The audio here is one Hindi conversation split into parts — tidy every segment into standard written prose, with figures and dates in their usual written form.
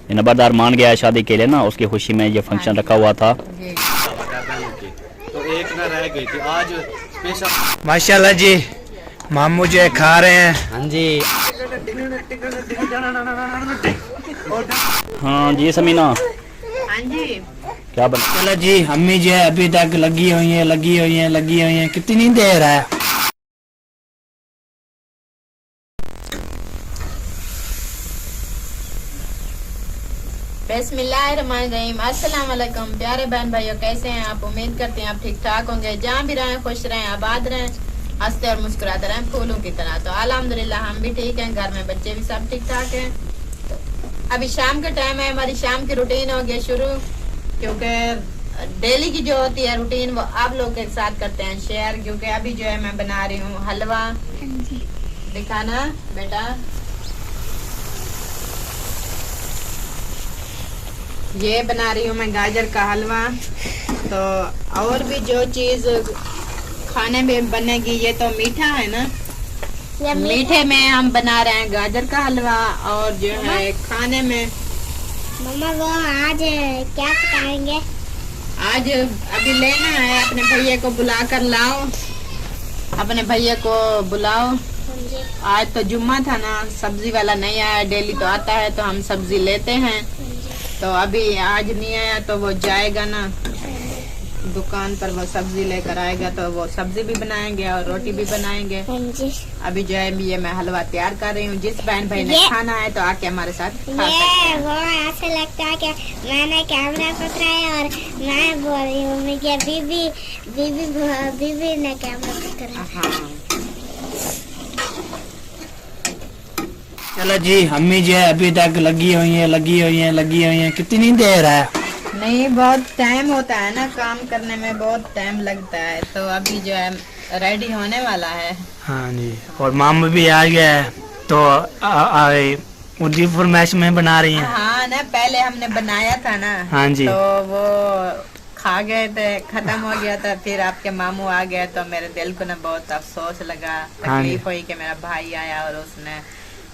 नंबरदार मान गया है शादी के लिए ना, उसकी खुशी में ये फंक्शन रखा हुआ था। तो एक ना रह गई थी आज स्पेशल। माशाल्लाह जी, मामू जो है खा रहे हैं। हाँ जी। हाँ जी समीना। हाँ जी। क्या बना? चलो जी, अम्मी जो है अभी तक लगी हुई है। कितनी देर है? बिस्मिल्लाहिर्रहमानिर्रहीम। अस्सलाम वालेकुम प्यारे बहन भाइयों, कैसे हैं आप? उम्मीद करते हैं आप ठीक ठाक होंगे। जहाँ भी रहें खुश रहें, आबाद रहें, हंसते और मुस्कुराते रहें फूलों की तरह। तो अल्हम्दुलिल्लाह हम भी ठीक हैं, घर में बच्चे भी सब ठीक ठाक हैं। तो अभी शाम का टाइम है, हमारी शाम की रूटीन हो गई शुरू, क्योंकि डेली की जो होती है रूटीन वो आप लोग के साथ करते हैं शेयर। क्योंकि अभी जो है मैं बना रही हूँ हलवा। दिखाना बेटा, ये बना रही हूँ मैं गाजर का हलवा। तो और भी जो चीज खाने में बनेगी, ये तो मीठा है ना, मीठे में हम बना रहे हैं गाजर का हलवा। और जो है खाने में मम्मा वो आज क्या पकाएंगे? आज अभी लेना है, अपने भैया को बुला कर लाओ, अपने भैया को बुलाओ। आज तो जुम्मा था ना, सब्जी वाला नहीं आया, डेली तो आता है तो हम सब्जी लेते हैं। तो अभी आज नहीं आया तो वो जाएगा ना दुकान पर, वो सब्जी लेकर आएगा तो वो सब्जी भी बनाएंगे और रोटी भी बनाएंगे। अभी जो है ये मैं हलवा तैयार कर रही हूँ। जिस बहन भाई ने खाना है तो आके हमारे साथ खा सकते हैं। वो ऐसा लगता है कि मैंने कैमरा पकड़ा है और मैं बोल रही हूँ कि बीबी ने कैमरा पकड़ा। हाँ चलो जी, अम्मी जो है अभी तक लगी हुई है। कितनी देर है? नहीं, बहुत टाइम होता है ना, काम करने में बहुत टाइम लगता है। तो अभी जो है रेडी होने वाला है। हाँ जी, और मामू भी आ गया है तो उर्दू फरमाइश में बना रही हैं। हाँ ना, पहले हमने बनाया था ना। हाँ जी। तो वो खा गए थे, खत्म हो गया था। फिर आपके मामू आ गए तो मेरे दिल को ना बहुत अफसोस लगा, तकलीफ हुई कि मेरा भाई आया और उसने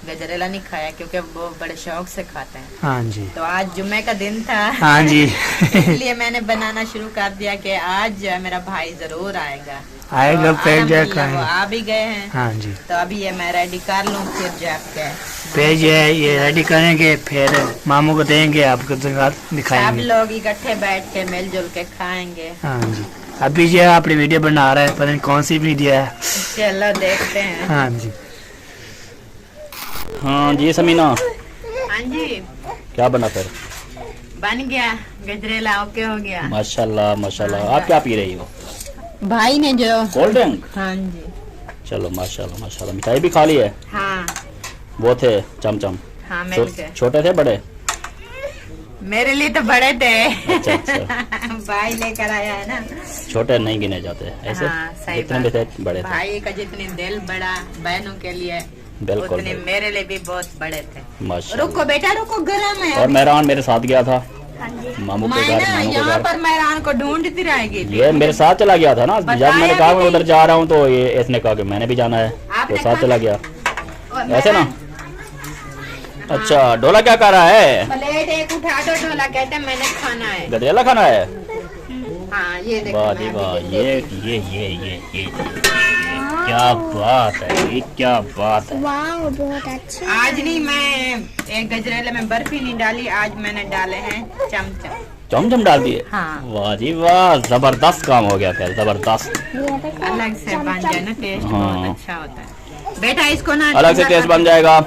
गजरेला नहीं खाया, क्योंकि वो बड़े शौक से खाते हैं। हाँ जी। तो आज जुम्मे का दिन था। हाँ जी। इसलिए मैंने बनाना शुरू कर दिया कि आज जो है मेरा भाई जरूर आएगा। आएगा, तो पेज अल्हम्दुलिल्लाह वो आ भी गए हैं। हाँ जी। तो अभी ये मैं रेडी कर लूँ, फिर जाके पेज है ये रेडी करेंगे, फिर मामू को देंगे, आपको सब दिखाएंगे। लोग इकट्ठे बैठ के मिलजुल के खाएंगे। हाँ जी। अभी जो है अपनी वीडियो बना रहे हैं, पता नहीं कौन सी वीडियो है। चलो देखते हैं। हाँ जी। हाँ जी समीना। हाँ जी, क्या बना फिर? बन गया गजरेला, ओके हो गया। माशाल्लाह माशाल्लाह। आप क्या पी रही हो? भाई ने जो कोल्ड ड्रिंक। हाँ जी। चलो माशाल्लाह माशाल्लाह। मिठाई भी खा ली है? हाँ वो थे चमचम। हाँ मिल गए। छोटे थे बड़े? मेरे लिए तो बड़े थे। अच्छा अच्छा। भाई लेकर आया है ना। छोटे नहीं गिने जाते ऐसे। हाँ, सही जितने भी बात। थे बड़े थे। भाई का जितनी दिल बड़ा बहनों के लिए, बिल्कुल उतने मेरे लिए भी बहुत बड़े थे। माशाल्लाह। रुको बेटा रुको, गरम है। और मेहरान मेरे साथ गया था मामू के मैं घर। ना मामू के यहाँ घर पर मेहरान को ढूंढती रहेगी। ये मेरे साथ चला गया था ना। जब बताया मैंने कहा भी मैं नहीं। उधर जा रहा हूँ तो ये इसने कहा कि मैंने भी जाना है, आपने तो साथ खाना- चला गया। और ऐसे ना। हाँ। अच्छा, डोला क्या कर रहा है? प्लेट एक उठा दो, ढोला कहते हैं मैंने खाना है। गजरेला खाना है? हाँ ये देखो, वाह मैं जी अभी वाह। देखती ये क्या बात है, ये क्या बात है। वाह बहुत अच्छा। आज नहीं, मैं एक गजरेले में बर्फी नहीं डाली, आज मैंने डाले हैं चमचम। चमचम डाल दिए? हाँ। वाह जी वाह, जबरदस्त काम हो गया फिर, जबरदस्त। अलग से बन जाए ना, टेस्ट हाँ। बहुत अच्छा होता है बेटा। इसको ना अलग से टेस्ट बन जाएगा।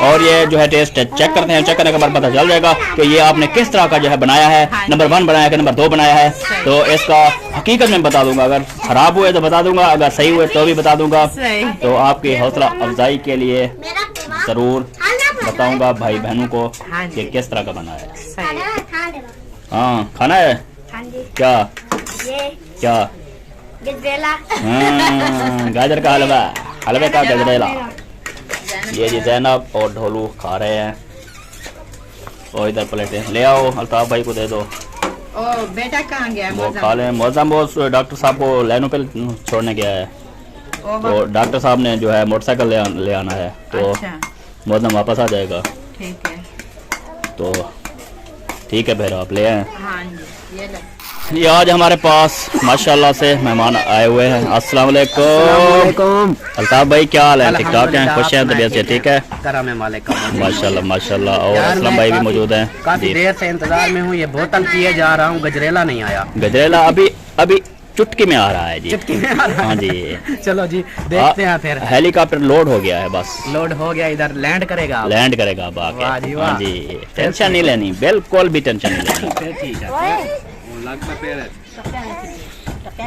और ये जो है टेस्ट चेक करते हैं, चेक करने के बाद पता चल जाएगा कि ये आपने किस तरह का जो है बनाया है, हाँ। नंबर 1 बनाया है कि नंबर 2 बनाया है। तो इसका हकीकत में बता दूंगा, अगर खराब हुए तो बता दूंगा, अगर सही हुए तो भी बता दूंगा। सही। तो आपकी हौसला अफजाई के लिए जरूर बताऊंगा भाई बहनों को हाँ जी। कि किस तरह का बना है। सही। हाँ, खाना है क्या? ये क्या? गजरेला। गाजर का हलवा, हलवे का गजरेला। ये जी जैनब और ढोलू खा रहे हैं। और इधर प्लेटें ले आओ, अल्ताफ भाई को दे दो, ओ बेटा कहाँ गया? वो खा लें। मौजम वो डॉक्टर साहब को लाइनों पे छोड़ने गया है, तो डॉक्टर साहब ने जो है मोटरसाइकिल ले आना है, तो अच्छा मौजम वापस आ जाएगा। ठीक है। तो ठीक है फिर आप ले आए। हाँ जी, ये लो। ये आज हमारे पास माशाल्लाह से मेहमान आए हुए हैं। अस्सलाम वालेकुम। अल्ताफ भाई क्या हाल है? ठीक ठाक हैं? खुश हैं? तबीयत से ठीक है? करम मालिक माशाल्लाह माशाल्लाह। और असलम भाई भी मौजूद हैं। काफी देर से इंतजार में हूँ, ये बोतल पिए जा रहा हूँ, गजरेला नहीं आया। गजरेला अभी अभी चुटकी में आ रहा है जी। चुटकी में आ रहा है। हाँ जी, चलो जी देखते हैं फिर। हेलीकॉप्टर लोड हो गया है, बस लोड हो गया, इधर लैंड करेगा। लैंड करेगा अब वाह आके। जी, वाह। हाँ जी, टेंशन नहीं लेनी, बिल्कुल भी टेंशन नहीं लेनी। फिर ठीक है।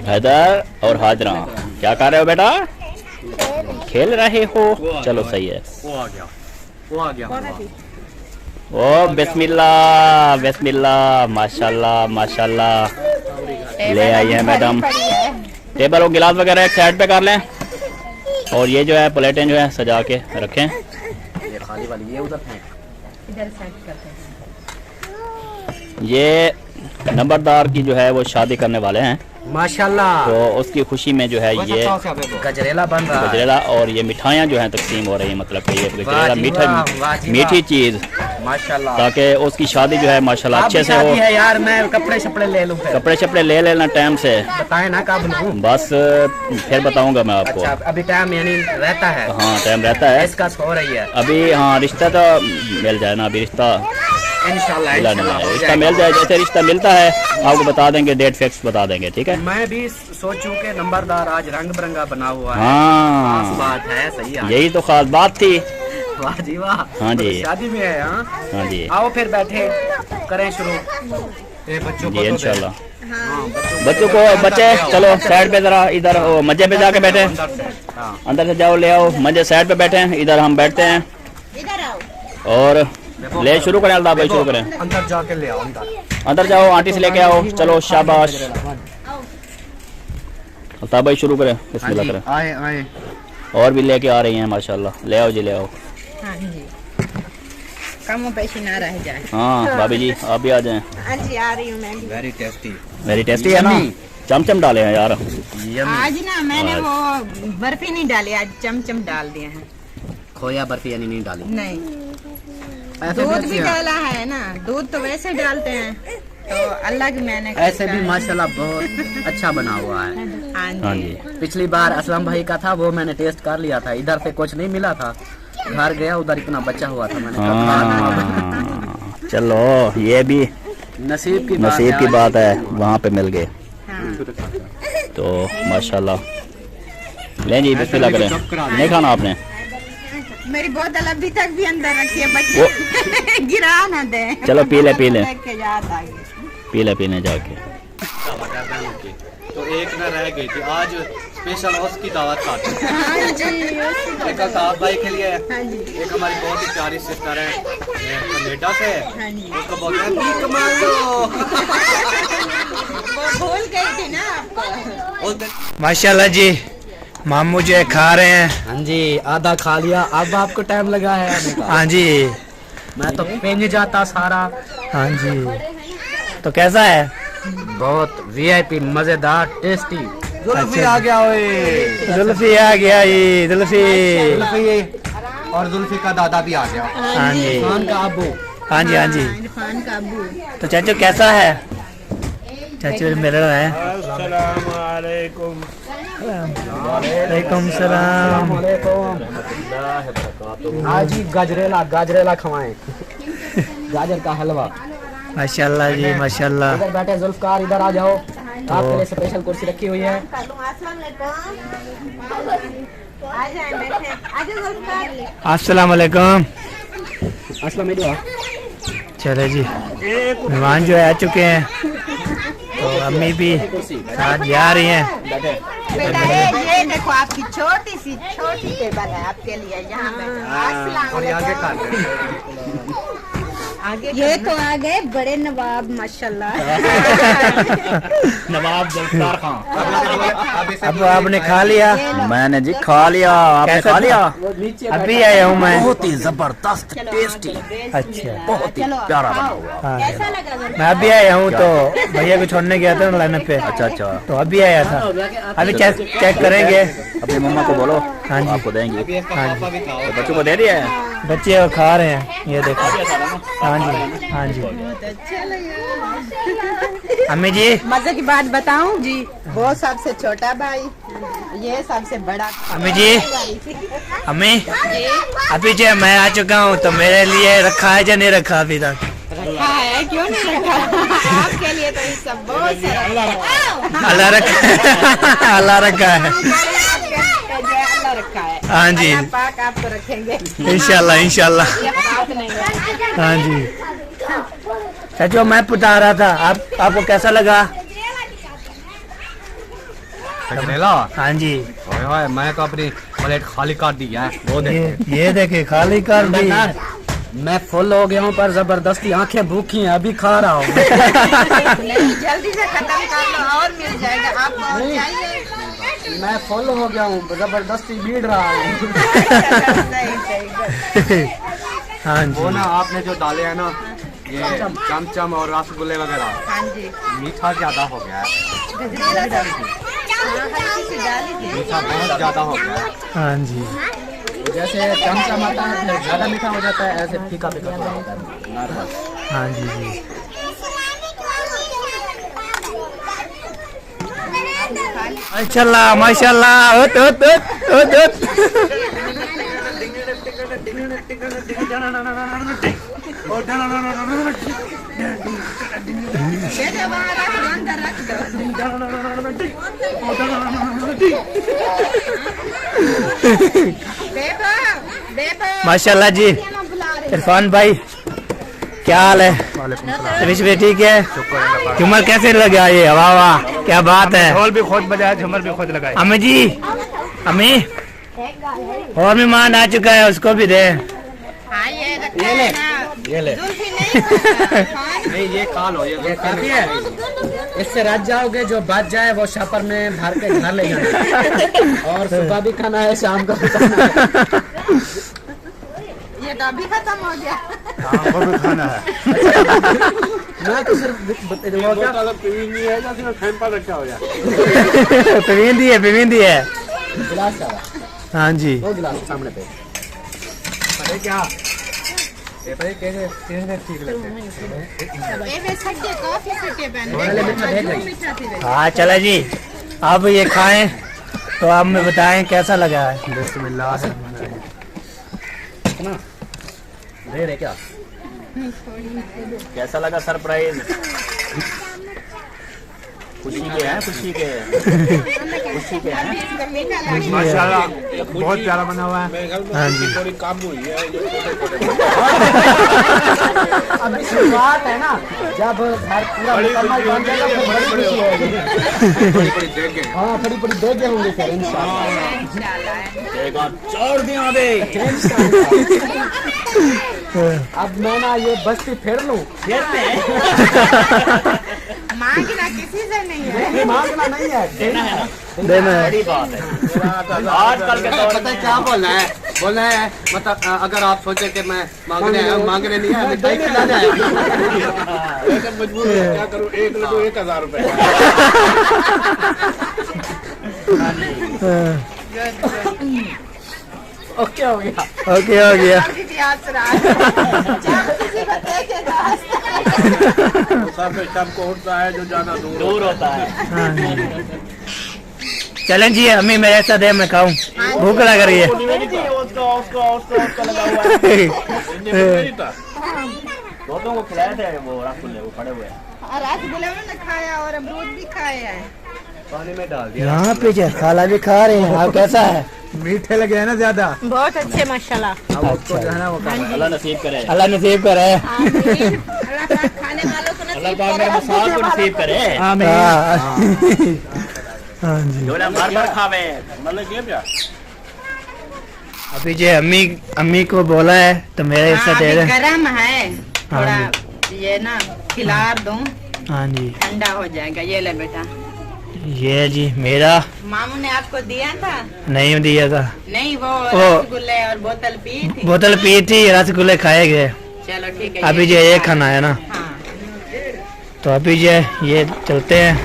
हैदर और हाजरा क्या कर रहे हो बेटा? खेल रहे हो? चलो सही है। वो आ गया, वो आ गया। ओ बिस्मिल्लाह बिस्मिल्लाह, माशाल्लाह माशाल्लाह। ले आई है मैडम। टेबल और गिलास वगैरह एक साइड पे कर लें, और ये जो है प्लेटें जो है सजा के रखें। ये खाली वाली ये उधर फेंक। इधर सेट करते हैं। ये नंबरदार की जो है वो शादी करने वाले हैं, माशाल्लाह। तो उसकी खुशी में जो है ये गजरेला बन रहा है। गजरेला और ये मिठाइयाँ जो हैं तकसीम हो रही हैं। मतलब कि ये वाह गजरेला जी मीठा वाह, वाह जी मीठी वाह। चीज़, माशाल्लाह। ताकि उसकी शादी जो है माशाल्लाह अच्छे से हो। है यार, मैं कपड़े शपड़े ले लूं फिर। कपड़े शपड़े ले लेना टाइम से, बताए ना कब लूं। बस फिर बताऊंगा मैं आपको। अच्छा, अभी टाइम यानी रहता है। हाँ टाइम रहता है इसका हो रही है अभी। हाँ रिश्ता तो मिल जाए ना, अभी रिश्ता इंशाल्लाह। मिला नहीं है। हो रिश्ता जाएगा। मिल जाए, जैसे रिश्ता मिलता है आपको बता देंगे, डेट फिक्स बता देंगे। ठीक है। मैं भी सोचूं कि नंबरदार आज रंग बिरंगा बना हुआ है। हाँ खास बात है, सही है। यही तो खास बात थी। वाह जी वाह। हाँ जी। शादी में है। हाँ हाँ जी आओ फिर बैठे करें शुरू। ये बच्चों जी इंशाल्लाह। हाँ, बच्चों को बच्चे चलो साइड पे जरा, इधर मजे पे जाके बैठे। हाँ। अंदर से जाओ, ले आओ मजे, साइड पे बैठे हैं, इधर हम बैठते हैं। इधर आओ। और ले शुरू करें अल्ताफ भाई, शुरू करें। अंदर जाके ले आओ। अंदर अंदर जाओ, आंटी से लेके आओ। चलो शाबाश। अल्ताफ भाई शुरू करें, बिस्मिल्लाह करें। आए आए। और भी लेके आ रही हैं माशाल्लाह। ले आओ जी, ले आओ। हाँ जी, कम पैसे ना रह जाए। हाँ भाभी जी आप भी आ जाएं। हाँ जी, आ रही हूँ मैं भी। Very tasty. वेरी टेस्टी है ना? चमचम डाले हैं यार। आज ना मैंने वो बर्फी नहीं डाली, आज चमचम डाल दिए हैं। खोया बर्फी यानी नहीं डाली। नहीं, ऐसे दूध भी भी डाला है ना, दूध तो वैसे डालते हैं, तो अल्लाह की मैंने ऐसे भी माशाल्लाह बहुत अच्छा बना हुआ है। हाँ हाँ जी। जी पिछली बार असलम भाई का था, वो मैंने टेस्ट कर लिया था। इधर से कुछ नहीं मिला था, घर गया उधर इतना बचा हुआ था। मैंने कहा हाँ, चलो ये भी नसीब की नसीब की बात है, वहाँ पे मिल गए हाँ। तो माशाल्लाह। लें जी बिस्मिल्लाह करें। नहीं खाना आपने? मेरी बोतल अभी तक भी अंदर रखी है, बच्चे गिरा ना दे। चलो पी ले, पी ले, के याद आ गई। पी ले, पीने जाके। तो एक न रह गई थी, आज स्पेशल उसकी दावत खाते हैं। हाँ जी, एक अल्ताफ भाई के लिए, हाँ जी, एक हमारी बहुत ही प्यारी सिस्टर है कनाडा से, हाँ जी। उसको बोलते हैं भीख मांगो। वो भूल गई थी ना आपको। माशाल्लाह जी, मामू जो है खा रहे हैं। हाँ जी, आधा खा लिया, अब आपको टाइम लगा है आने का। हाँ जी। मैं तो पेंज जाता सारा। हाँ जी, तो कैसा है? बहुत वीआईपी, मजेदार, टेस्टी। जुल्फी अच्छा। आ गया ओए। जुल्फी आ गया ये, जुल्फी। जुल्फी और जुल्फी का दादा भी आ गया। हाँ जी, खान का अबू। हाँ जी, हाँ जी। इरफान का अबू। तो चाचू कैसा है? चाचू मेरा है। वालेकुम सलाम। आज ही गजरेला गजरेला खवाएं। गाजर का हलवा। माशाल्लाह जी, माशाल्लाह। इधर बैठे जुल्फकार, इधर आ जाओ, आपके लिए स्पेशल कुर्सी रखी हुई है। अस्सलाम वालेकुम। अस्सलाम वालेकुम। चलो जी, मेहमान जो है आ चुके हैं, तो अम्मी भी साथ जा रही हैं। बेटा ये देखो आपकी छोटी टेबल है आपके लिए, यहाँ और ये आगे खा ले। आगे ये तो आ गए बड़े नवाब माशाल्लाह। नवाब जुल्फकार खान। अब आपने खा लिया? मैंने जी खा लिया, आपने कैसा खा लिया? अभी आया हूँ मैं। बहुत ही जबरदस्त, टेस्टी, अच्छा, बहुत ही प्यारा बना हुआ। हाँ। कैसा लगा? मैं अभी आया हूँ, तो भैया को छोड़ने गया था ना लाइन पे। अच्छा अच्छा, तो अभी आया था, अभी चेक करेंगे। अपनी मम्मा को बोलो, हाँ जी। आपको देंगे। अभी इसका पापा भी खाओ। तो बच्चों को दे दिया है? बच्चे वो खा रहे हैं, ये देखो। हाँ जी, हाँ जी। अम्मी जी मजे की बात बताऊं जी, वो सबसे छोटा भाई, ये सबसे बड़ा। अम्मी जी, अम्मी अभी जो मैं आ चुका हूँ, तो मेरे लिए रखा है या नहीं रखा अभी तक? रखा है, क्यों नहीं रखा? आपके लिए तो ये सब बहुत सारा अल्लाह रखा अल्लाह रखा है। अल्लाह रखा है। हाँ जी, अल्लाह पाक आपको रखेंगे इंशाल्लाह इंशाल्लाह। ये बात नहीं है। हाँ जी सचो, मैं बता रहा था, आपको कैसा लगा? हाँ जी, मैं तो अपनी प्लेट खाली कर दी है। वो ये देखे खाली कर दी। मैं फुल हो गया हूँ, पर जबरदस्ती आंखें भूखी हैं, अभी खा रहा हूँ। नहीं, जल्दी से खत्म कर लो और मिल जाएगा आपको। और चाहिए? मैं फुल हो गया हूँ, जबरदस्ती बीड़ रहा हूँ। सही सही। हाँ जी, वो ना आपने जो डाले हैं ना, ये चमचम और रसगुल्ले वगैरह, हाँ जी, मीठा ज्यादा हो गया है, मीठा बहुत ज्यादा हो गया है। हाँ जी, जैसे चमचम आता है फिर ज्यादा मीठा हो जाता है, ऐसे फीका फीका होता है नॉर्मल। हाँ जी जी। माशाल्लाह माशाल्लाह, उत उत उत उत उत। माशाल्लाह जी। इरफान भाई क्या हाल है? रमेश भाई ठीक है? झूमर कैसे लगा ये? वाह वाह, क्या बात है। ढोल भी खुद बजाया, झूमर भी खुद लगाया। अम्मी जी, अम्मी और मेहमान आ चुका है, उसको भी दे। हाँ, ये रखा है ना। ये ले। जुल्फी नहीं खाता। नहीं ये खा लो, ये काफी है, इससे रात जाओगे, जो बच जाए वो शापर में भर के घर ले जाना। और सुबह भी खाना है, शाम को भी खाना है। ये तो अभी खत्म हो गया। हाँ, वो भी खाना है। मैं तो सिर्फ वो क्या पीवींदी है। गिलास का, हाँ जी, वो गिलास सामने पे। अरे क्या ये कैसे ठीक लगते हैं। ये वे छड्डे कॉफी छड्डे पहन पहले मीठा भेज रही। मीठा थी वे। हाँ चला जी, अब ये खाएं तो आप हमें बताएं कैसा लगा है। बिस्मिल्लाह। कितना दे रहे क्या? कैसा लगा सरप्राइज? खुशी के हैं, खुशी के खुशी के हैं। इसका मीठा लगा। माशाल्लाह बहुत प्यारा बना हुआ है। हाँ जी, अभी शुरुआत है ना, जब घर पूरा मुकम्मल बन जाएगा तो बड़ी खुशी होगी। बड़ी बड़ी देख के हाँ, बड़ी बड़ी देखे होंगे फिर इंशाल्लाह। छोड़ दिया बे। अब मैं ना ये बस्ती फेर लूं। मांगना किसी से नहीं है। मांगना नहीं है, देना है। देना है। बड़ी बात है आजकल के दौर पता है क्या बोलना है? बोलना है मतलब अगर आप सोचे कि मैं मांगने नहीं है, मिठाई खिलाना है। मजबूर क्या करूं, 1 लड्डू 1000 रुपए। ओके हो गया। ओके हो गया। किसी याद से रहा है। जब किसी को देखेगा सबको उठता है जो ज्यादा दूर होता है। चलें जी, अम्मी मेरे साथ है, मैं खाऊं, भूख लग रही है। उसको लगा हुआ है। दोनों को खिलाए थे वो रसगुल्ले, वो पड़े हुए हैं। रसगुल्ले मैंने खाया और अमरूद भी खाए हैं। पानी में डाल दिया। यहाँ पे जो खाला भी खा रहे हैं। आप कैसा है? मीठे लगे हैं ना ज्यादा। बहुत अच्छे माशाल्लाह। अब उसको जो है ना वो अल्लाह नसीब करे, अल्लाह नसीब करे। अल्लाह पाक खाने वालों को अल्लाह नसीब पाक करे। मेरे मसाल को नसीब करे। हाँ हाँ जी। जो ना बार खावे मतलब ये क्या। अभी जो अम्मी को बोला है तो मेरे हिस्सा दे रहे हैं। गरम है थोड़ा, हाँ ये ना खिलार दूं, हाँ जी, ठंडा हो जाएगा। ये ले बेटा, ये जी मेरा मामू ने आपको दिया था। नहीं दिया था, नहीं, वो ओ। रसगुल्ले और बोतल पी थी। बोतल पी थी, रसगुल्ले खाए गए। चलो ठीक है। अभी जो ये खाना है ना, हाँ, तो अभी जो है ये चलते हैं।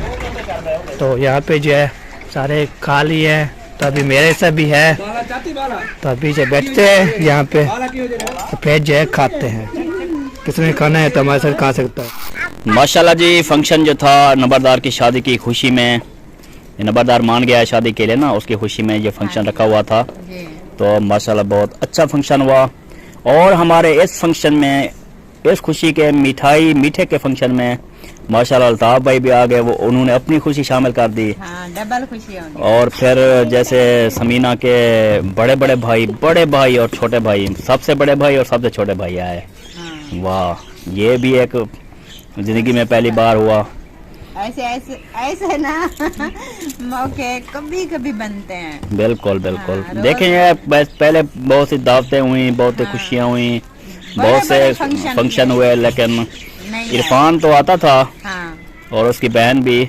तो यहाँ पे जो है सारे खा लिए हैं, तो अभी मेरे से भी है, तो अभी से बैठते हैं यहाँ पे, तो फिर जो है खाते हैं। किसने खाना है तो हमारे साथ खा सकता है। माशाल्लाह जी, फंक्शन जो था नंबरदार की शादी की खुशी में, नंबरदार मान गया है शादी के लिए ना, उसकी खुशी में ये फंक्शन रखा हुआ था। तो माशाल्लाह बहुत अच्छा फंक्शन हुआ। और हमारे इस फंक्शन में, इस खुशी के मीठे के फंक्शन में माशाल्लाह अल्ताफ भाई भी आ गए, वो उन्होंने अपनी खुशी शामिल कर दी। हाँ, डबल खुशी होगी। और फिर जैसे समीना के बड़े भाई और छोटे भाई, सबसे बड़े भाई और सबसे छोटे भाई आए। हाँ। वाह, ये भी एक जिंदगी में पहली बार हुआ। ऐसे ना मौके कभी कभी बनते हैं। बिल्कुल बिल्कुल। हाँ, देखेंगे बस पहले बहुत सी दावतें हुई, बहुत सी खुशियाँ हुई, बहुत से फंक्शन हुए, लेकिन इरफान तो आता था। हाँ। और उसकी बहन भी,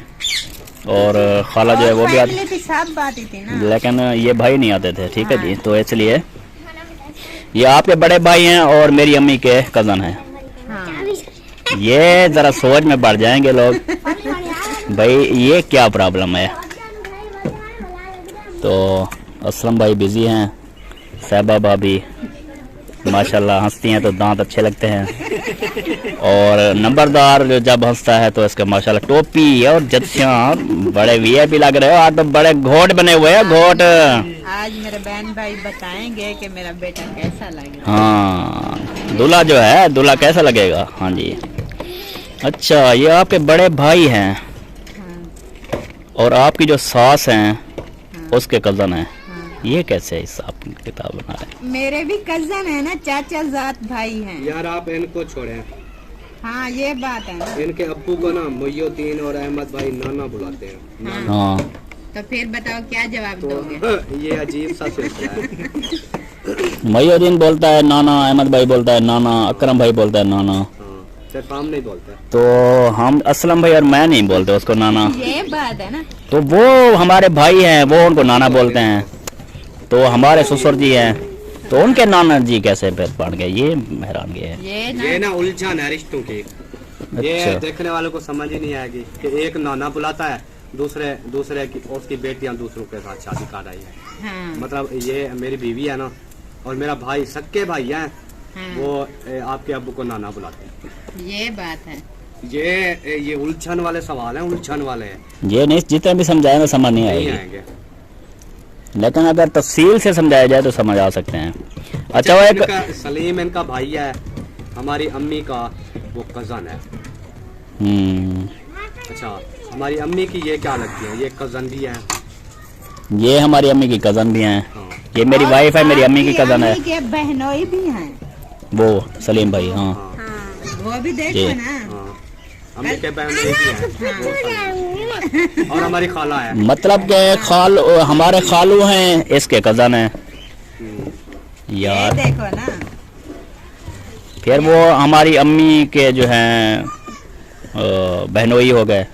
और खाला जो है वो भी आती थी, सब आती थी ना, लेकिन ये भाई नहीं आते थे। ठीक है जी, तो इसलिए ये आपके बड़े भाई हैं और मेरी अम्मी के कजन हैं। हाँ। ये जरा सोच में बढ़ जाएंगे लोग, भाई ये क्या प्रॉब्लम है। तो असलम भाई बिजी हैं, साहबा भाभी माशाल्लाह हंसती हैं तो दांत अच्छे लगते हैं। और नंबरदार जो जब हंसता है तो इसके माशाल्लाह टोपी और जत्थियां बड़े वीआईपी लग रहे हो। आज तो बड़े घोट बने हुए हैं, घोट। आज मेरे बहन भाई बताएंगे कि मेरा बेटा कैसा लगेगा। हाँ, दूल्हा जो है, दूल्हा कैसा लगेगा। हाँ जी। अच्छा, ये आपके बड़े भाई हैं। हाँ। और आपकी जो सास हैं उसके कजन हैं। ये कैसे हिसाब किताब बना रहे? मेरे भी कजन है ना, चाचा जात भाई हैं। यार आप इनको छोड़ें। हाँ, ये बात है ना। इनके अब्बू को ना मोइनुद्दीन और अहमद भाई नाना बुलाते हैं। हाँ, तो फिर बताओ क्या जवाब दोगे? ये अजीब सा सिलसिला है। मोइनुद्दीन बोलता है नाना, अहमद भाई बोलता है नाना, अकरम भाई बोलता है नाना। सिर्फ हम नहीं बोलते। तो हम असलम भाई और मैं नहीं बोलते उसको नाना। ये बात है ना। तो वो हमारे भाई हैं, वो उनको नाना बोलते हैं। तो हमारे ससुर जी हैं, तो उनके नाना जी कैसे बन गए, ये हैरानगी है। ये ना उलझन है रिश्तों की। ये अच्छा। देखने वालों को समझ ही नहीं आएगी कि एक नाना बुलाता है, दूसरे की उसकी बेटियां दूसरों के साथ शादी कर रही है। हाँ। मतलब ये मेरी बीवी है ना, और मेरा भाई, सक्के भाई हैं। हाँ। वो आपके अब्बू को नाना बुलाते हैं। ये बात है। ये उलझन वाले सवाल हैं, उलझन वाले हैं। ये नहीं, जितने भी समझाएंगे समझ नहीं नहीं आएगी, आएंगे। लेकिन अगर तफसील से समझाया जाए तो समझ आ सकते हैं। अच्छा, वो एक सलीम इनका भाई है, हमारी अम्मी का वो कजन है। अच्छा, हमारी अम्मी की ये क्या लगती है? ये कजन भी है। ये हमारी अम्मी की कजन भी हैं। हाँ। ये मेरी वाइफ है, मेरी अम्मी की कजन है। के बहनोई भी हैं। वो सलीम भाई। हाँ, हाँ, वो भी देखो जी। ना। हाँ। अम्मी के बहन भी हैं। और हमारी खाला है। मतलब के हमारे खालू हैं, इसके कजन हैं। ये यार देखो ना। फिर वो हमारी अम्मी के जो हैं बहनोई हो गए,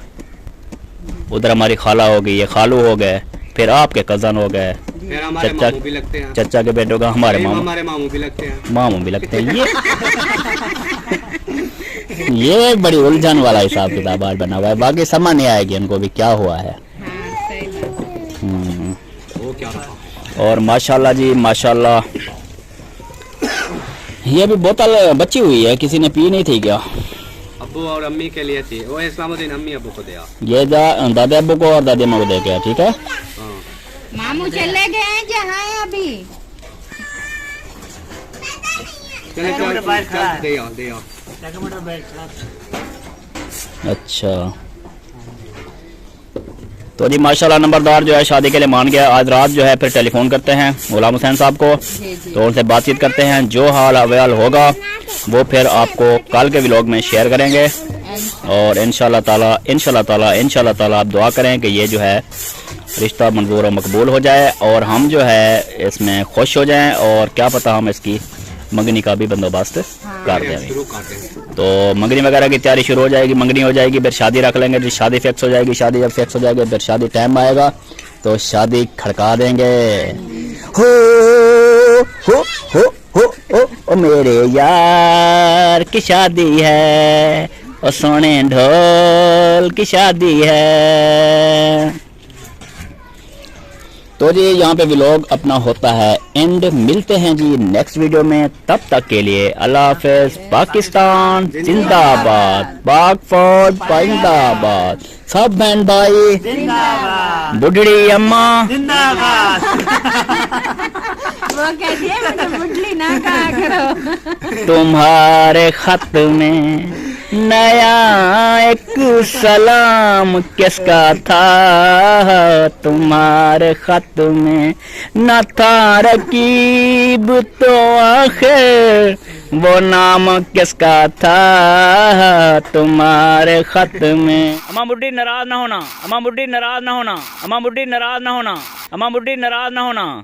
उधर हमारी खाला हो गई, ये खालू हो गए, फिर आपके कजन हो गए, फिर हमारे चचा मामू भी लगते हैं। चचा के बेटों का हमारे मामू भी लगते हैं। मामू भी लगते हैं। ये बड़ी उलझन वाला हिसाब किताब आज बना हुआ है, बाकी समझ नहीं आएगी उनको भी क्या हुआ है। हाँ, सही बात है। वो क्या रहा? और माशाल्लाह जी माशाल्लाह, ये भी बोतल बची हुई है, किसी ने पी नहीं थी क्या? अब्बू और अम्मी के लिए थी, वो इस्लामुद्दीन अम्मी अब्बू को दिया। ये दादा अब्बू को और दादी अम्मा को दे के, ठीक है। हाँ। मामू चले गए हैं जहाँ अभी। चले चल दे आओ। अच्छा, तो जी माशाल्लाह नंबरदार जो है शादी के लिए मान गया। आज रात जो है फिर टेलीफोन करते हैं गुलाम हुसैन साहब को, तो उनसे बातचीत करते हैं। जो हाल अहवाल होगा वो फिर आपको कल के व्लॉग में शेयर करेंगे। और इंशाल्लाह ताला आप दुआ करें कि ये जो है रिश्ता मंजूर और मकबूल हो जाए और हम जो है इसमें खुश हो जाएं, और क्या पता हम इसकी मंगनी का भी बंदोबस्त कर देंगे। शुरू करते हैं। तो मंगनी वगैरह की तैयारी शुरू हो जाएगी, मंगनी हो जाएगी, फिर शादी रख लेंगे, फिर शादी फिक्स हो जाएगी। शादी जब फिक्स हो जाएगी फिर शादी टाइम आएगा तो शादी खड़का देंगे। ओ मेरे यार की शादी है, ओ सोने ढोल की शादी है। तो जी यहाँ पे व्लॉग अपना होता है एंड। मिलते हैं जी नेक्स्ट वीडियो में, तब तक के लिए अल्लाह हाफिज। पाकिस्तान जिंदाबाद, पाक फौज जिंदाबाद, सब बहन भाई जिंदाबाद, बुढ़ड़ी अम्मा जिंदाबाद। वो कहती है मुझे बुढ़ली ना कहा करो। तुम्हारे खत में नया एक सलाम किसका था, तुम्हारे खत में न था रकीब तो आखिर वो नाम किसका था, तुम्हारे खत में। अम्मा बुढ़ी नाराज ना होना, अम्मा बुढ़ी नाराज ना होना, अम्मा बुढ़ी नाराज ना होना, अम्मा बुढ़ी नाराज ना होना।